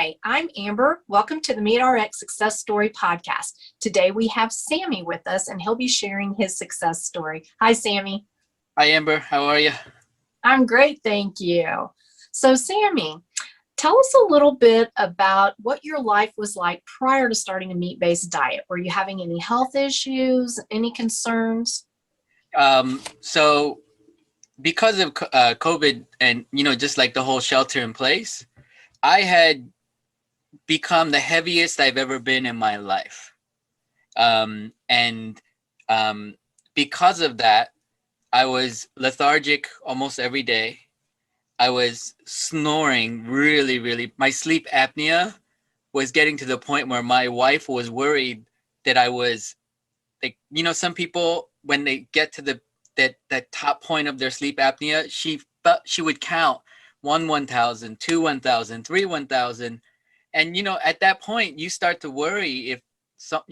Hi, I'm Amber. Welcome to the MeetRx Success Story podcast. Today we have Sammy with us and he'll be sharing his success story. Hi, Sammy. Hi, Amber. How are you? I'm great, thank you. So, Sammy, tell us a little bit about what your life was like prior to starting a meat-based diet. Were you having any health issues, any concerns? So because of COVID and, just like the whole shelter in place, I had become the heaviest I've ever been in my life. And because of that, I was lethargic almost every day. I was snoring really, really. My sleep apnea was getting to the point where my wife was worried that I was like, some people when they get to that top point of their sleep apnea, she would count 1,000, 1,000, 1,000, and at that point you start to worry if some,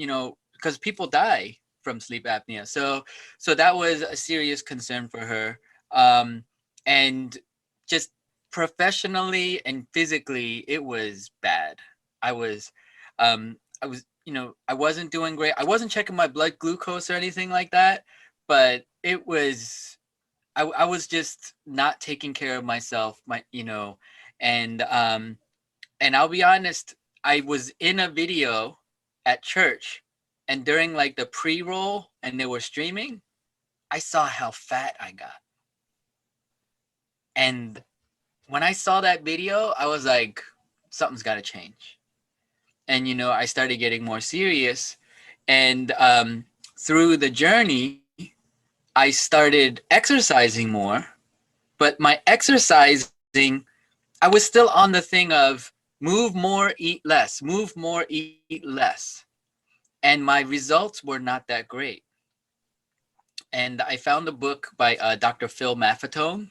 because people die from sleep apnea. So that was a serious concern for her, and just professionally and physically, it was bad. I was, I was, I wasn't doing great. I wasn't checking my blood glucose or anything like that, but it was, I was just not taking care of myself, and I'll be honest, I was in a video at church, and during like the pre-roll and they were streaming, I saw how fat I got. And when I saw that video, I was like, something's got to change. And, I started getting more serious. And through the journey, I started exercising more. But my exercising, I was still on the thing of move more, eat less, move more, eat less. And my results were not that great. And I found a book by Dr. Phil Maffetone,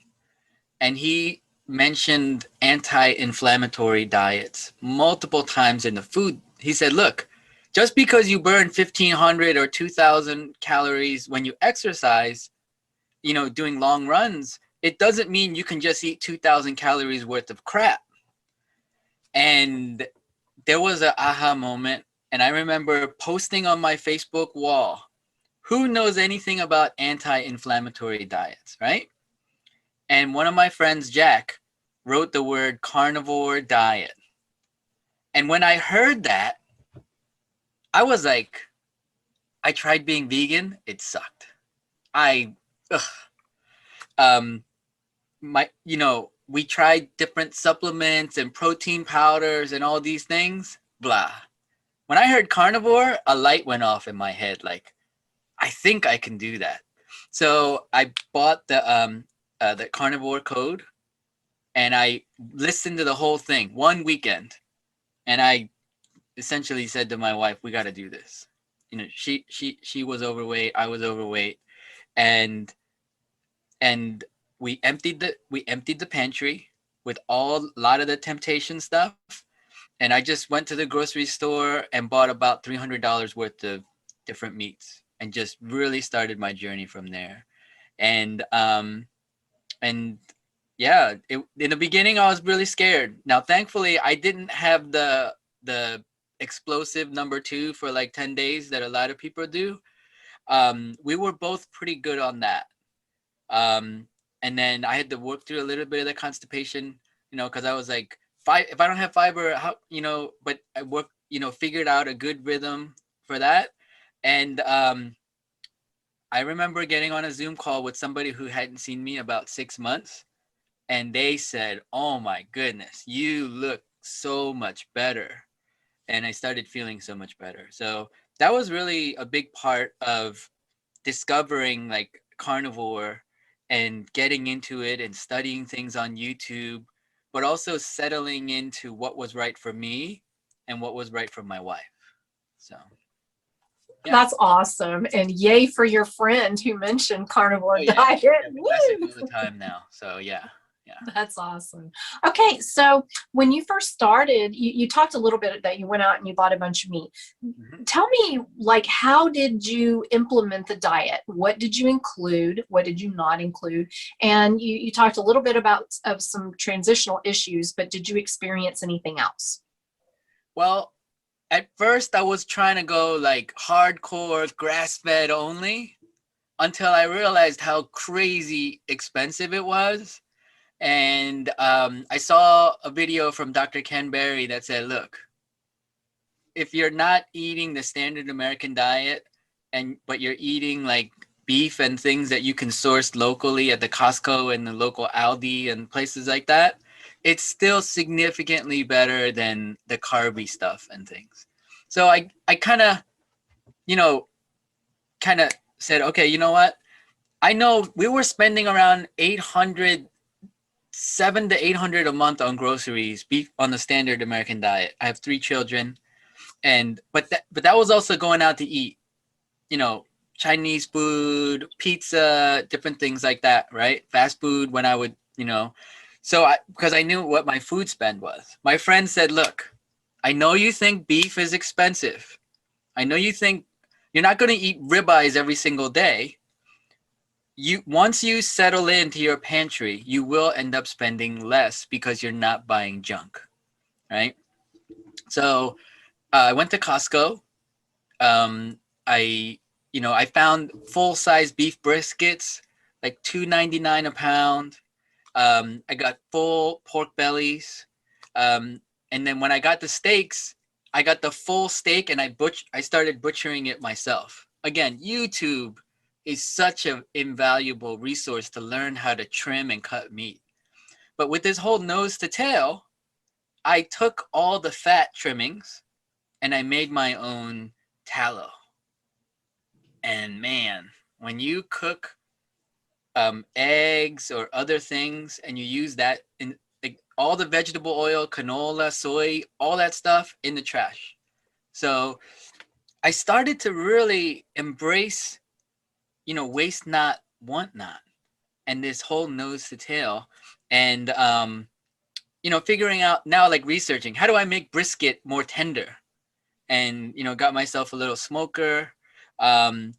and he mentioned anti-inflammatory diets multiple times in the food. He said, look, just because you burn 1,500 or 2,000 calories when you exercise, doing long runs, it doesn't mean you can just eat 2,000 calories worth of crap. And there was an aha moment. And I remember posting on my Facebook wall, who knows anything about anti-inflammatory diets, right? And one of my friends, Jack, wrote the word carnivore diet. And when I heard that, I was like, I tried being vegan. It sucked. Um, we tried different supplements and protein powders and all these things, blah. When I heard carnivore, a light went off in my head. Like, I think I can do that. So I bought the carnivore code, and I listened to the whole thing one weekend, and I essentially said to my wife, we got to do this. She was overweight, I was overweight, and we emptied the pantry with a lot of the temptation stuff, and I just went to the grocery store and bought about $300 worth of different meats and just really started my journey from there. And and yeah, in the beginning I was really scared. Now, thankfully, I didn't have the explosive number 2 for like 10 days that a lot of people do. We were both pretty good on that. And then I had to work through a little bit of the constipation, because I was like, if I don't have fiber, how, but I worked, figured out a good rhythm for that. And I remember getting on a Zoom call with somebody who hadn't seen me about 6 months. And they said, oh my goodness, you look so much better. And I started feeling so much better. So that was really a big part of discovering like carnivore and getting into it and studying things on YouTube, but also settling into what was right for me and what was right for my wife. So yeah. That's awesome. And yay for your friend who mentioned carnivore diet. Yeah, we message all the time now. So yeah. That's awesome. Okay, so when you first started, you talked a little bit that you went out and you bought a bunch of meat. Mm-hmm. Tell me, like, how did you implement the diet? What did you include? What did you not include? And you talked a little bit about of some transitional issues, but did you experience anything else? Well, at first I was trying to go like hardcore grass-fed only until I realized how crazy expensive it was. And I saw a video from Dr. Ken Berry that said, look, if you're not eating the standard American diet but you're eating like beef and things that you can source locally at the Costco and the local Aldi and places like that, it's still significantly better than the carby stuff and things. So I kind of, you know, kind of said, okay, you know what? I know we were spending around 7 to 800 a month on groceries, beef on the standard American diet. I have 3 children, but that was also going out to eat, you know, Chinese food, pizza, different things like that, right? Fast food when I would, you know, because I knew what my food spend was. My friend said, look, I know you think beef is expensive. I know you think you're not going to eat ribeyes every single day. Once you settle into your pantry, you will end up spending less because you're not buying junk, right? So I went to Costco. I I found full size beef briskets, like $2.99 a pound. I got full pork bellies, and then when I got the steaks, I got the full steak, and I started butchering it myself. Again, YouTube is such an invaluable resource to learn how to trim and cut meat. But with this whole nose to tail, I took all the fat trimmings and I made my own tallow. And man, when you cook eggs or other things and you use that in like, all the vegetable oil, canola, soy, all that stuff in the trash. So I started to really embrace, waste not, want not, and this whole nose to tail. And, figuring out now, like researching, how do I make brisket more tender? And, got myself a little smoker. And,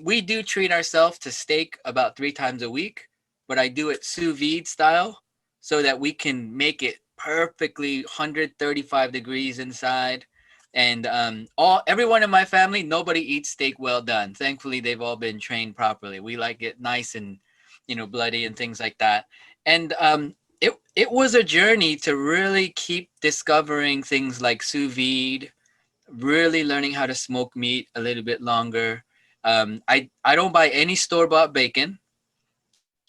we do treat ourselves to steak about 3 times a week, but I do it sous vide style so that we can make it perfectly 135 degrees inside. And everyone in my family, nobody eats steak well done. Thankfully, they've all been trained properly. We like it nice and, bloody and things like that. And it was a journey to really keep discovering things like sous vide, really learning how to smoke meat a little bit longer. I don't buy any store-bought bacon.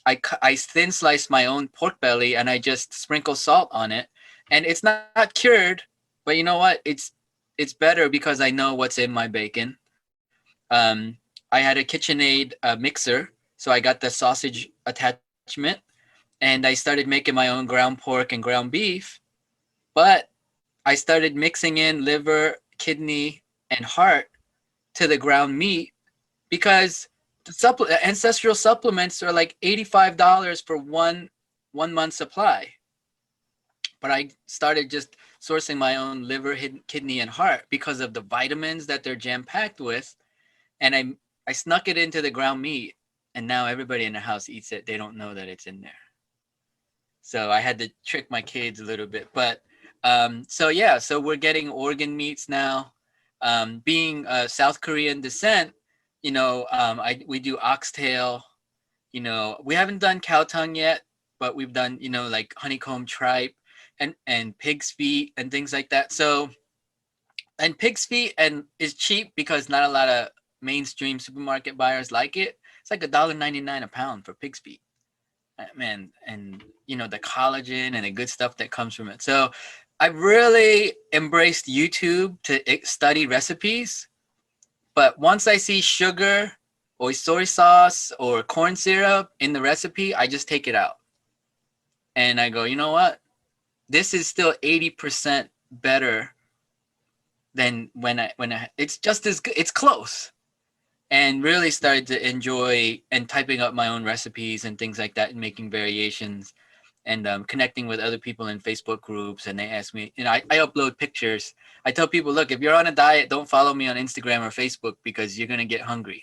I thin slice my own pork belly and I just sprinkle salt on it. And it's not cured, but you know what? It's better because I know what's in my bacon. I had a KitchenAid mixer, so I got the sausage attachment, and I started making my own ground pork and ground beef. But I started mixing in liver, kidney, and heart to the ground meat because the ancestral supplements are like $85 for one month supply. But I started just sourcing my own liver, kidney, and heart because of the vitamins that they're jam packed with, and I snuck it into the ground meat, and now everybody in the house eats it. They don't know that it's in there. So I had to trick my kids a little bit, but so we're getting organ meats now. Being South Korean descent, we do oxtail. We haven't done cow tongue yet, but we've done like honeycomb tripe and pig's feet and things like that. So, and pig's feet is cheap because not a lot of mainstream supermarket buyers like it. It's like $1.99 a pound for pig's feet. Man, and the collagen and the good stuff that comes from it. So I've really embraced YouTube to study recipes, but once I see sugar or soy sauce or corn syrup in the recipe, I just take it out and I go, you know what, this is still 80% better than when it's just as good. It's close. And really started to enjoy and typing up my own recipes and things like that and making variations and connecting with other people in Facebook groups. And they ask me, I upload pictures. I tell people, look, if you're on a diet, don't follow me on Instagram or Facebook because you're going to get hungry.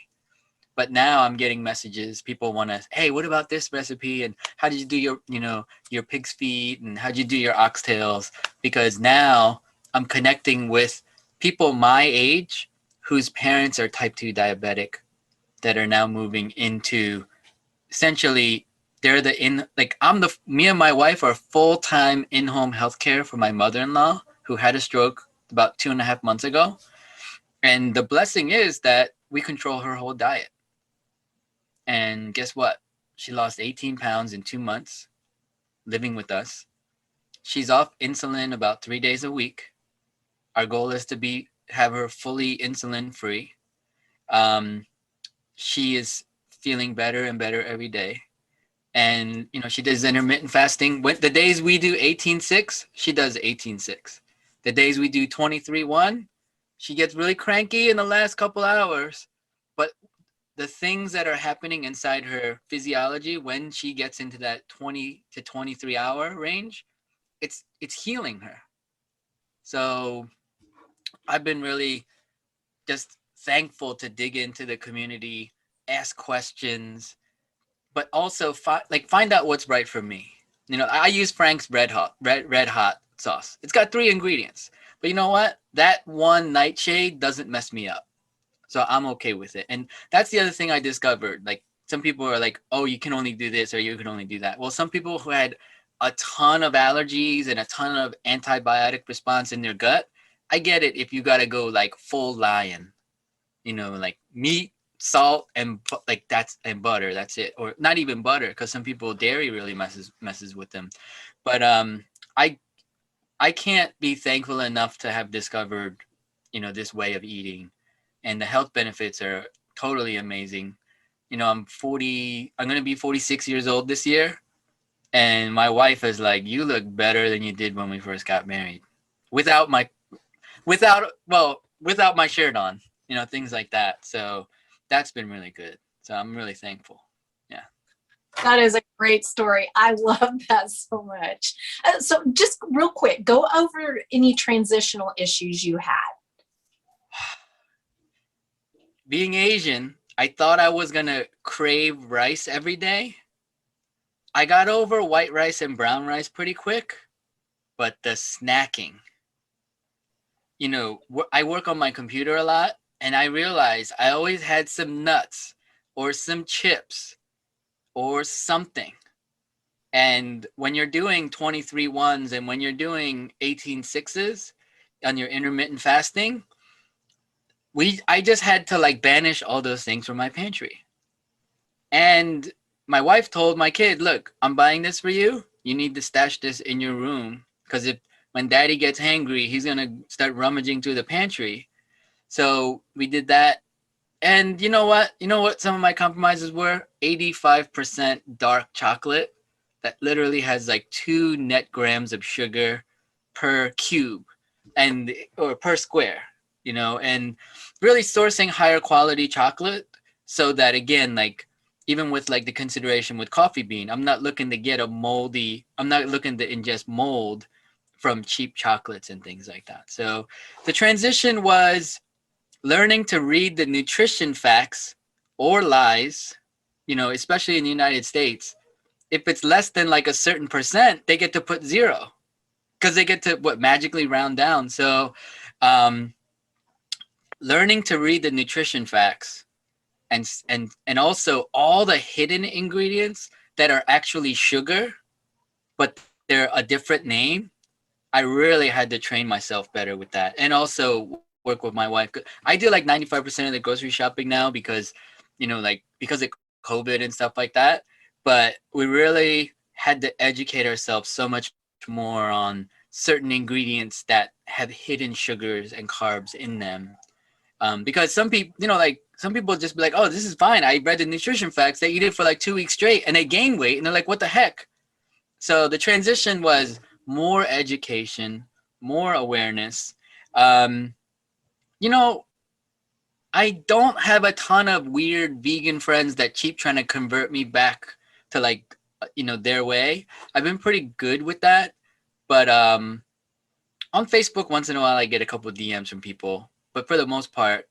But now I'm getting messages. People want to, hey, what about this recipe? And how did you do your pig's feet? And how did you do your oxtails? Because now I'm connecting with people my age whose parents are type 2 diabetic that are now moving into essentially they're the in like me and my wife are full-time in-home healthcare for my mother-in-law who had a stroke about 2.5 months ago. And the blessing is that we control her whole diet. And guess what? She lost 18 pounds in 2 months living with us. She's off insulin about 3 days a week. Our goal is to have her fully insulin free. She is feeling better and better every day. And, she does intermittent fasting. The days we do 18-6, she does 18-6. The days we do 23-1, she gets really cranky in the last couple hours. But the things that are happening inside her physiology when she gets into that 20 to 23 hour range, it's healing her. So I've been really just thankful to dig into the community, ask questions, but also find out what's right for me. I use Frank's red hot sauce. It's got 3 ingredients, but you know what? That one nightshade doesn't mess me up. So I'm okay with it. And that's the other thing I discovered. Like some people are like, oh, you can only do this or you can only do that. Well, some people who had a ton of allergies and a ton of antibiotic response in their gut, I get it if you got to go like full lion, like meat, salt, and and butter. That's it. Or not even butter, because some people dairy really messes with them. But I can't be thankful enough to have discovered, this way of eating. And the health benefits are totally amazing. I'm going to be 46 years old this year. And my wife is like, you look better than you did when we first got married. Without my shirt on, things like that. So that's been really good. So I'm really thankful. Yeah. That is a great story. I love that so much. So just real quick, go over any transitional issues you had. Being Asian, I thought I was going to crave rice every day. I got over white rice and brown rice pretty quick, but the snacking, I work on my computer a lot, and I realized I always had some nuts or some chips or something. And when you're doing 23-1s and when you're doing 18-6s on your intermittent fasting, I just had to banish all those things from my pantry. And my wife told my kid, look, I'm buying this for you. You need to stash this in your room, because when daddy gets hangry, he's going to start rummaging through the pantry. So we did that. And you know what? You know what some of my compromises were? 85% dark chocolate that literally has 2 net grams of sugar per cube or per square, and really sourcing higher quality chocolate so that, again, even with the consideration with coffee bean, I'm not looking to ingest mold from cheap chocolates and things like that. So the transition was learning to read the nutrition facts or lies, especially in the United States. If it's less than a certain percent, they get to put 0 because they get to magically round down. So learning to read the nutrition facts and also all the hidden ingredients that are actually sugar, but they're a different name. I really had to train myself better with that, and also work with my wife. I do 95% of the grocery shopping now because, because of COVID and stuff like that. But we really had to educate ourselves so much more on certain ingredients that have hidden sugars and carbs in them. Because some people, some people just be like, oh, this is fine. I read the nutrition facts. They eat it for 2 weeks straight and they gain weight. And they're like, what the heck? So the transition was more education, more awareness. I don't have a ton of weird vegan friends that keep trying to convert me back to their way. I've been pretty good with that. But on Facebook, once in a while, I get a couple of DMs from people. But for the most part,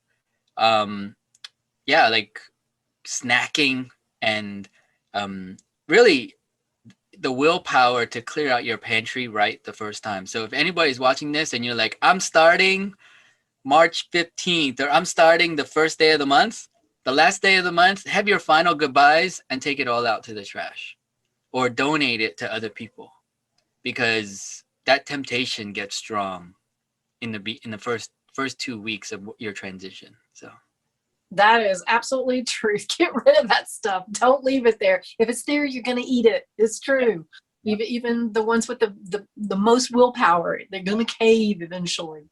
snacking and really the willpower to clear out your pantry right the first time. So if anybody's watching this and you're like, I'm starting March 15th, or I'm starting the first day of the month, the last day of the month, have your final goodbyes and take it all out to the trash or donate it to other people, because that temptation gets strong in the first 2 weeks of your transition. So That is absolutely true. Get rid of that stuff. Don't leave it there. If it's there, you're going to eat it. It's true. Yeah. Even the ones with the most willpower, they're going to cave eventually.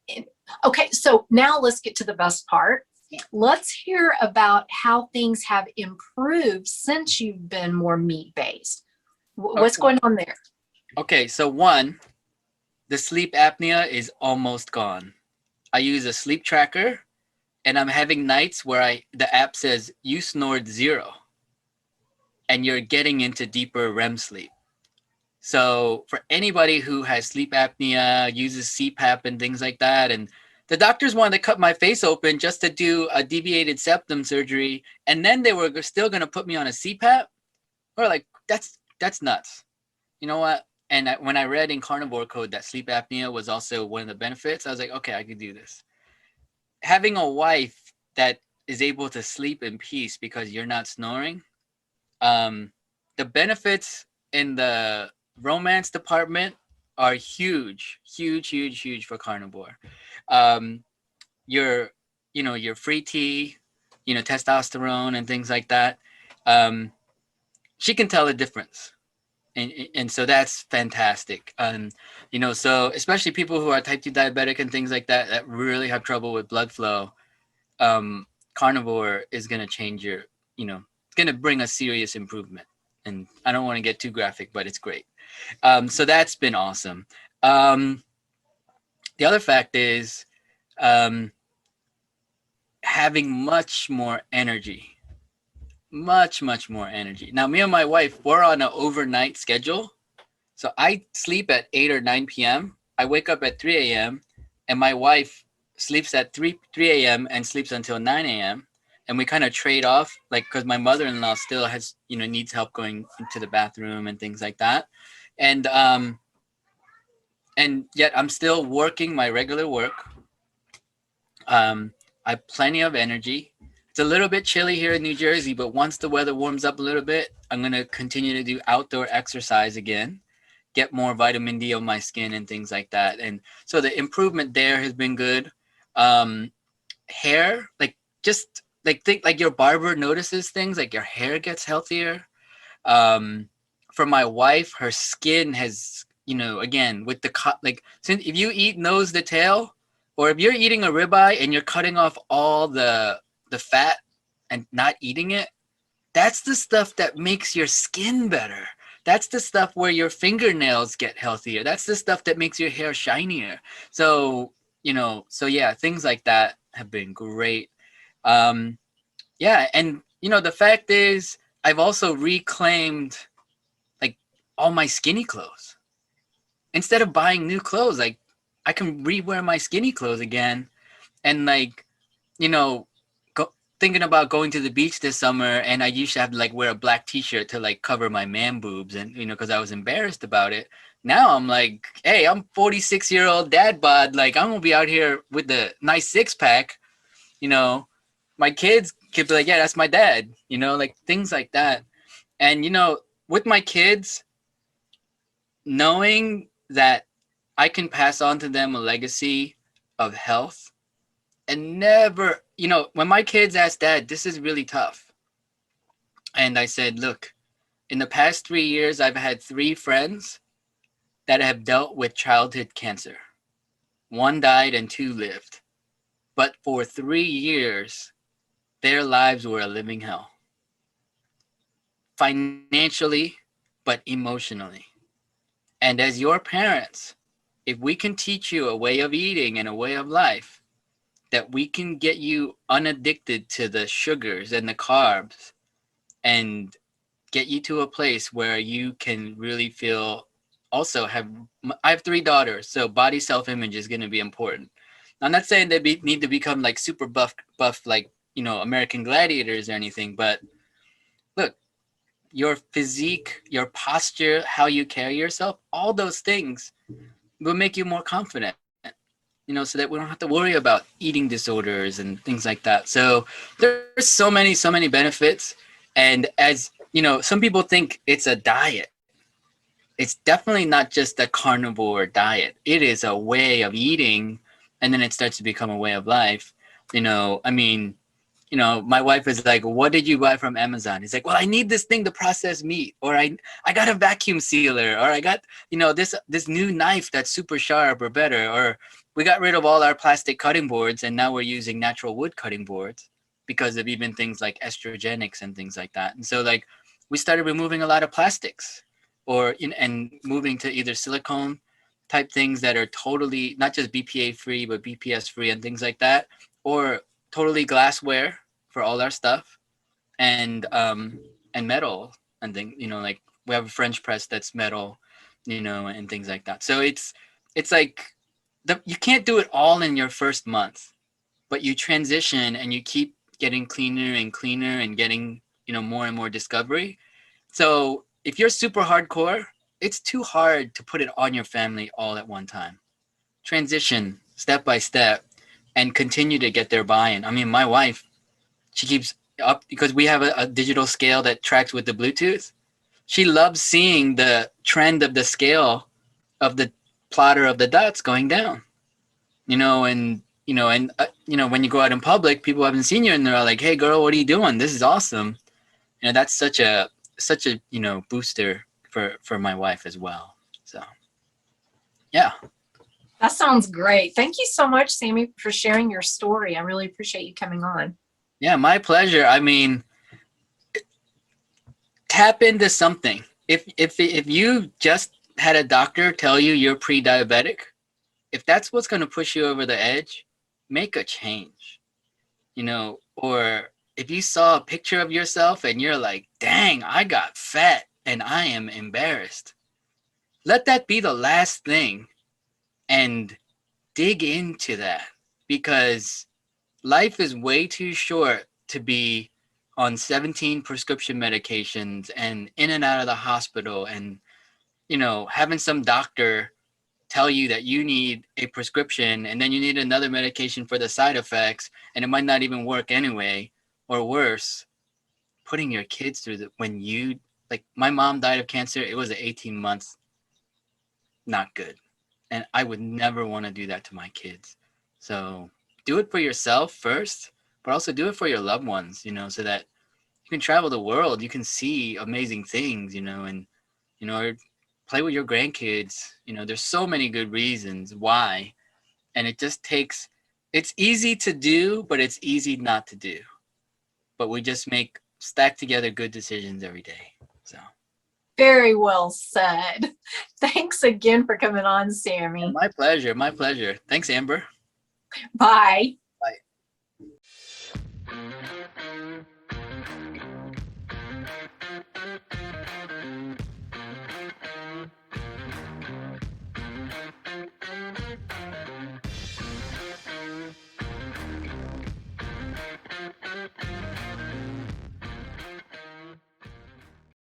Yeah. Okay, so now let's get to the best part. Let's hear about how things have improved since you've been more meat-based. What's going on there? Okay, so one, the sleep apnea is almost gone. I use a sleep tracker, and I'm having nights where the app says you snored 0, and you're getting into deeper REM sleep. So for anybody who has sleep apnea, uses CPAP and things like that, and the doctors wanted to cut my face open just to do a deviated septum surgery, and then they were still going to put me on a CPAP. We're like, that's nuts. You know what? And when I read in Carnivore Code that sleep apnea was also one of the benefits, I was like, okay, I could do this. Having a wife that is able to sleep in peace because you're not snoring, the benefits in the romance department are huge for carnivore. Your your free T, testosterone and things like that. She can tell the difference, and so that's fantastic. So especially people who are type 2 diabetic and things like that that really have trouble with blood flow, carnivore is going to change your, it's going to bring a serious improvement. And I don't want to get too graphic, but it's great. So that's been awesome. The other fact is having much more energy. Much more energy. Now, me and my wife, we're on an overnight schedule. So I sleep at 8 or 9 p.m. I wake up at 3 a.m. and my wife sleeps at 3 a.m. and sleeps until 9 a.m. And we kind of trade off, like, because my mother-in-law still has, needs help going into the bathroom and things like that. And yet I'm still working my regular work. I have plenty of energy. It's a little bit chilly here in New Jersey, but once the weather warms up a little bit, I'm going to continue to do outdoor exercise again, get more vitamin D on my skin and things like that. And so the improvement there has been good. Hair, like, just like, think like your barber notices things, like your hair gets healthier. For my wife, her skin has, again, with the like, since if you eat nose to tail, or if you're eating a ribeye and you're cutting off all the fat and not eating it, that's the stuff that makes your skin better. That's the stuff where your fingernails get healthier. That's the stuff that makes your hair shinier. So, yeah, things like that have been great. Yeah, and the fact is, I've also reclaimed, like, all my skinny clothes. Instead of buying new clothes, like, I can rewear my skinny clothes again, and, like, thinking about going to the beach this summer, and I used to have to, like, wear a black t-shirt to, like, cover my man boobs, and because I was embarrassed about it. Now I'm like, hey, I'm 46-year-old dad bod, like, I'm gonna be out here with the nice six-pack. My kids could be like, yeah, that's my dad, like, things like that. And with my kids, knowing that I can pass on to them a legacy of health. And never, when my kids asked, Dad, this is really tough. And I said, look, in the past 3 years, I've had 3 friends that have dealt with childhood cancer. 1 died and 2 lived. But for 3 years, their lives were a living hell. Financially, but emotionally. And as your parents, if we can teach you a way of eating and a way of life, that we can get you unaddicted to the sugars and the carbs and get you to a place where you can really feel, also I have 3 daughters, so body self-image is going to be important. I'm not saying they need to become, like, super buff like, American Gladiators or anything, but look, your physique, your posture, how you carry yourself, all those things will make you more confident, so that we don't have to worry about eating disorders and things like that. So there's so many benefits. And as some people think it's a diet. It's definitely not just a carnivore diet. It is a way of eating, and then it starts to become a way of life. I mean, my wife is like, "What did you buy from Amazon?" He's like, "Well, I need this thing to process meat, or I got a vacuum sealer, or I got this new knife that's super sharp or better, or we got rid of all our plastic cutting boards and now we're using natural wood cutting boards because of even things like estrogenics and things like that." And so like we started removing a lot of plastics, and moving to either silicone type things that are totally not just BPA free but BPS free and things like that, or totally glassware for all our stuff, and metal and things, like we have a French press that's metal, and things like that. So it's like you can't do it all in your first month, but you transition and you keep getting cleaner and cleaner and getting more and more discovery. So if you're super hardcore, it's too hard to put it on your family all at one time. Transition step by step and continue to get their buy-in. I mean, my wife, she keeps up because we have a digital scale that tracks with the Bluetooth. She loves seeing the trend of the scale of the plotter of the dots going down, when you go out in public, people haven't seen you and they're like, "Hey girl, what are you doing? This is awesome." That's such a booster for my wife as well. So yeah. That sounds great. Thank you so much, Sammy, for sharing your story. I really appreciate you coming on. Yeah, my pleasure. I mean, tap into something. If you just had a doctor tell you you're pre-diabetic, if that's what's going to push you over the edge, make a change. Or if you saw a picture of yourself and you're like, "Dang, I got fat and I am embarrassed." Let that be the last thing and dig into that, because life is way too short to be on 17 prescription medications and in and out of the hospital and, having some doctor tell you that you need a prescription and then you need another medication for the side effects and it might not even work anyway, or worse, putting your kids through like my mom died of cancer. It was 18 months, not good. And I would never want to do that to my kids. So do it for yourself first, but also do it for your loved ones, so that you can travel the world, you can see amazing things, and, or play with your grandkids. There's so many good reasons why. And it's easy to do, but it's easy not to do. But we just stack together good decisions every day. So. Very well said. Thanks again for coming on, Sammy. My pleasure. My pleasure. Thanks, Amber. Bye. Bye.